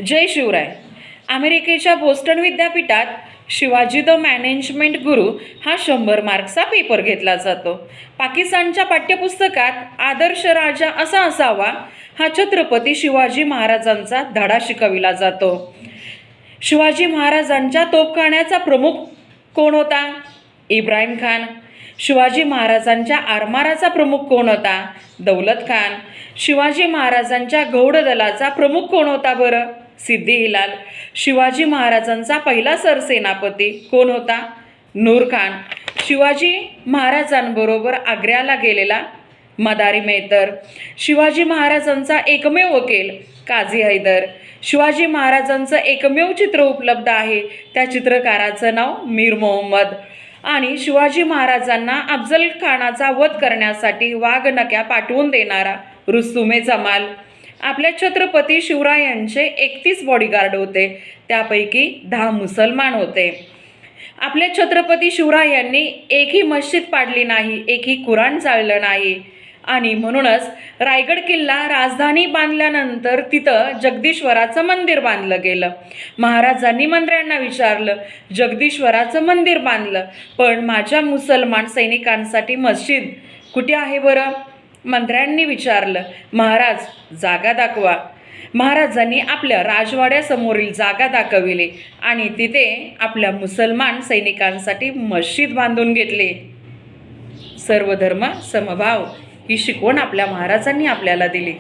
जय शिवराय. अमेरिकेच्या बोस्टन विद्यापीठात Shivaji the management गुरु हा 100 मार्क्सचा पेपर घेतला जातो. पाकिस्तानच्या पाठ्यपुस्तकात आदर्श राजा असा असावा हा छत्रपती शिवाजी महाराजांचा धडा शिकविला जातो. शिवाजी महाराजांच्या तोफखान्याचा प्रमुख कोण होता? इब्राहिम खान. शिवाजी महाराजांच्या आरमाराचा प्रमुख कोण होता? दौलत खान. शिवाजी महाराजांच्या घोडदलाचा प्रमुख कोण होता बरं? सिद्दी हिलाल. शिवाजी महाराजांचा पहिला सरसेनापती कोण होता? नूर खान. शिवाजी महाराजांबरोबर आग्र्याला गेलेला मदारी मेहतर. शिवाजी महाराजांचा एकमेव वकील काझी हैदर. शिवाजी महाराजांचं एकमेव चित्र उपलब्ध आहे, त्या चित्रकाराचं नाव मीर मोहम्मद. आणि शिवाजी महाराजांना अफजल खानाचा वध करण्यासाठी वाघनक्या पाठवून देणारा रुस्तुमे जमाल. आपल्या छत्रपती शिवरायांचे 31 बॉडीगार्ड होते, त्यापैकी 10 मुसलमान होते. आपल्या छत्रपती शिवरायांनी एकही मस्जिद पाडली नाही, एकही कुराण जाळलं नाही. आणि म्हणूनच रायगड किल्ला राजधानी बांधल्यानंतर तिथं जगदीश्वराचं मंदिर बांधलं गेलं. महाराजांनी मंत्र्यांना विचारलं, जगदीश्वराचं मंदिर बांधलं, पण माझ्या मुसलमान सैनिकांसाठी मस्जिद कुठे आहे बरं? मंत्र्यांनी विचारलं, महाराज जागा दाखवा. महाराजांनी आपल्या राजवाड्यासमोरील जागा दाखविली आणि तिथे आपल्या मुसलमान सैनिकांसाठी मस्जिद बांधून घेतले. सर्वधर्म समभाव ही शिकवण आपल्या महाराजांनी आपल्याला दिली.